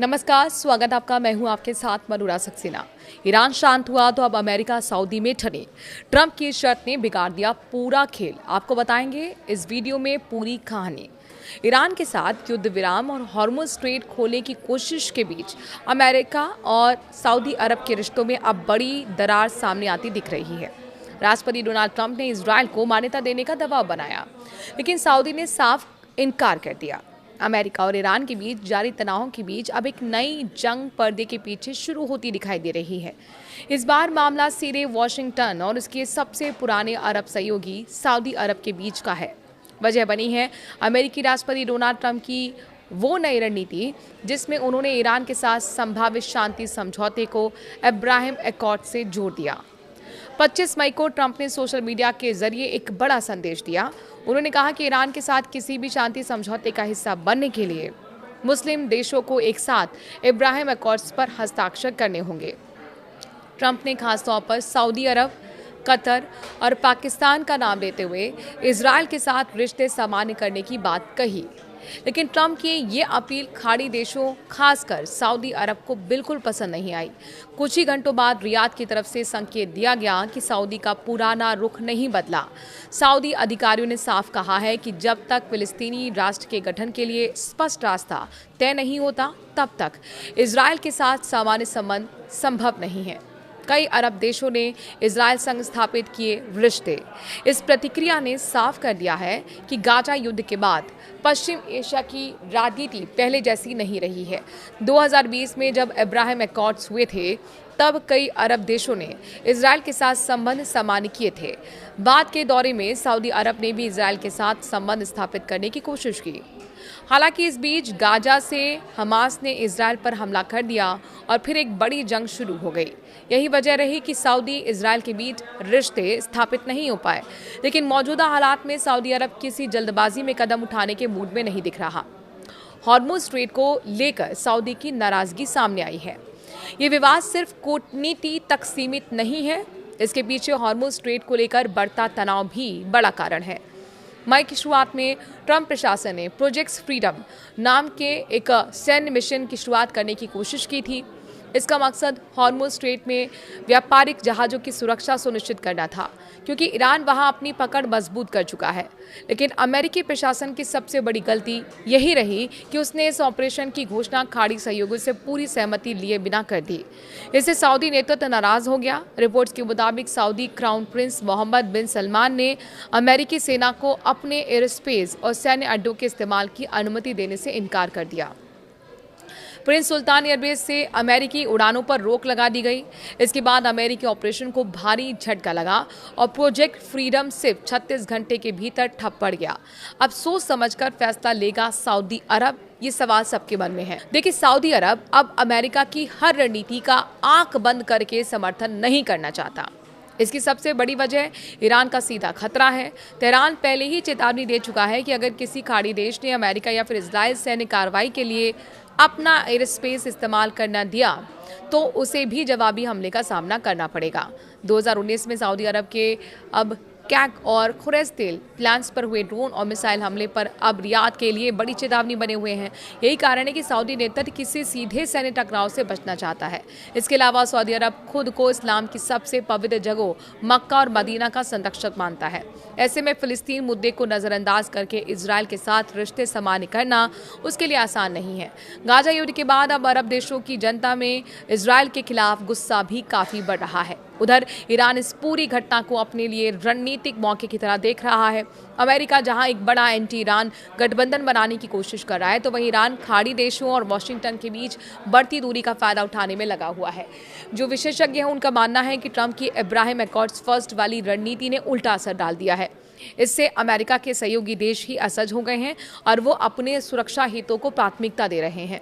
नमस्कार, स्वागत आपका। मैं हूं आपके साथ मनुरा सक्सेना। ईरान शांत हुआ तो अब अमेरिका सऊदी में ठने। ट्रंप की शर्त ने बिगाड़ दिया पूरा खेल। आपको बताएंगे इस वीडियो में पूरी कहानी। ईरान के साथ युद्ध विराम और हॉर्मुज़ स्ट्रेट खोलने की कोशिश के बीच अमेरिका और सऊदी अरब के रिश्तों में अब बड़ी दरार सामने आती दिख रही है। राष्ट्रपति डोनाल्ड ट्रंप ने इजरायल को मान्यता देने का दबाव बनाया, लेकिन सऊदी ने साफ इनकार कर दिया। अमेरिका और ईरान के बीच जारी तनावों के बीच अब एक नई जंग पर्दे के पीछे शुरू होती दिखाई दे रही है। इस बार मामला सीधे वॉशिंगटन और उसके सबसे पुराने अरब सहयोगी सऊदी अरब के बीच का है। वजह बनी है अमेरिकी राष्ट्रपति डोनाल्ड ट्रंप की वो नई रणनीति जिसमें उन्होंने ईरान के साथ संभावित शांति समझौते को अब्राहम एकॉर्ड से जोड़ दिया। 25 मई को ट्रंप ने सोशल मीडिया के जरिए एक बड़ा संदेश दिया। उन्होंने कहा कि ईरान के साथ किसी भी शांति समझौते का हिस्सा बनने के लिए मुस्लिम देशों को एक साथ इब्राहिम एकॉर्ड्स पर हस्ताक्षर करने होंगे। ट्रंप ने खासतौर पर सऊदी अरब, कतर और पाकिस्तान का नाम लेते हुए इजरायल के साथ रिश्ते सामान्य करने की बात कही, लेकिन ट्रंप की ये अपील खाड़ी देशों खासकर सऊदी अरब को बिल्कुल पसंद नहीं आई। कुछ ही घंटों बाद रियाद की तरफ से संकेत दिया गया कि सऊदी का पुराना रुख नहीं बदला। सऊदी अधिकारियों ने साफ कहा है कि जब तक फिलिस्तीनी राष्ट्र के गठन के लिए स्पष्ट रास्ता तय नहीं होता, तब तक इजरायल के साथ सामान्य संबंध संभव नहीं है। कई अरब देशों ने इजरायल संग स्थापित किए रिश्ते। इस प्रतिक्रिया ने साफ कर दिया है कि गाजा युद्ध के बाद पश्चिम एशिया की राजनीति पहले जैसी नहीं रही है। 2020 में जब अब्राहम एकॉर्ड्स हुए थे, तब कई अरब देशों ने इजरायल के साथ संबंध सामान्य किए थे। बाद के दौरे में सऊदी अरब ने भी इजरायल के साथ संबंध स्थापित करने की कोशिश की। हालांकि इस बीच गाजा से हमास ने इजरायल पर हमला कर दिया और फिर एक बड़ी जंग शुरू हो गई। यही वजह रही कि सऊदी इजरायल के बीच रिश्ते स्थापित नहीं हो पाए। लेकिन मौजूदा हालात में सऊदी अरब किसी जल्दबाजी में कदम उठाने के मूड में नहीं दिख रहा। हॉर्मुज़ स्ट्रेट को लेकर सऊदी की नाराजगी सामने आई है। ये विवाद सिर्फ कूटनीति तक सीमित नहीं है, इसके पीछे हॉर्मुज़ स्ट्रेट को लेकर बढ़ता तनाव भी बड़ा कारण है। मई की शुरुआत में ट्रंप प्रशासन ने प्रोजेक्ट फ्रीडम नाम के एक सैन्य मिशन की शुरुआत करने की कोशिश की थी। इसका मकसद हॉर्मुज़ स्ट्रेट में व्यापारिक जहाज़ों की सुरक्षा सुनिश्चित करना था, क्योंकि ईरान वहां अपनी पकड़ मजबूत कर चुका है। लेकिन अमेरिकी प्रशासन की सबसे बड़ी गलती यही रही कि उसने इस ऑपरेशन की घोषणा खाड़ी सहयोगियों से पूरी सहमति लिए बिना कर दी। इससे सऊदी नेतृत्व नाराज हो गया। रिपोर्ट्स के मुताबिक सऊदी क्राउन प्रिंस मोहम्मद बिन सलमान ने अमेरिकी सेना को अपने एयरस्पेस और सैन्य अड्डों के इस्तेमाल की अनुमति देने से इनकार कर दिया। प्रिंस सुल्तान एयरबेस से अमेरिकी उड़ानों पर रोक लगा दी गई। इसके बाद अमेरिकी ऑपरेशन को भारी झटका लगा और प्रोजेक्ट फ्रीडम सिर्फ 36 घंटे के भीतर ठप पड़ गया। अब सोच समझकर फैसला लेगा सऊदी अरब, ये सवाल सबके मन में है। देखिए, सऊदी अरब अब अमेरिका की हर रणनीति का आंख बंद करके समर्थन नहीं करना चाहता। इसकी सबसे बड़ी वजह ईरान का सीधा खतरा है। तेहरान पहले ही चेतावनी दे चुका है कि अगर किसी खाड़ी देश ने अमेरिका या फिर इजरायल सैन्य कार्रवाई के लिए अपना एयर स्पेस इस्तेमाल करना दिया तो उसे भी जवाबी हमले का सामना करना पड़ेगा। 2019 में सऊदी अरब के अब कैक और खुरैस तेल प्लांट्स पर हुए ड्रोन और मिसाइल हमले पर अब रियाद के लिए बड़ी चेतावनी बने हुए हैं। यही कारण है कि सऊदी नेतृत्व किसी सीधे सैन्य टकराव से बचना चाहता है। इसके अलावा सऊदी अरब खुद को इस्लाम की सबसे पवित्र जगहों मक्का और मदीना का संरक्षक मानता है। ऐसे में फिलिस्तीन मुद्दे को नजरअंदाज करके इजरायल के साथ रिश्ते सामान्य करना उसके लिए आसान नहीं है। गाजा युद्ध के बाद अब अरब देशों की जनता में इजरायल के खिलाफ गुस्सा भी काफी बढ़ रहा है। उधर ईरान इस पूरी घटना को अपने लिए रणनीतिक मौके की तरह देख रहा है। अमेरिका जहां एक बड़ा एंटी ईरान गठबंधन बनाने की कोशिश कर रहा है, तो वहीं ईरान खाड़ी देशों और वॉशिंगटन के बीच बढ़ती दूरी का फायदा उठाने में लगा हुआ है। जो विशेषज्ञ हैं उनका मानना है कि ट्रंप की अब्राहम एकॉर्ड्स फर्स्ट वाली रणनीति ने उल्टा असर डाल दिया है। इससे अमेरिका के सहयोगी देश ही असहज हो गए हैं और वो अपने सुरक्षा हितों को प्राथमिकता दे रहे हैं।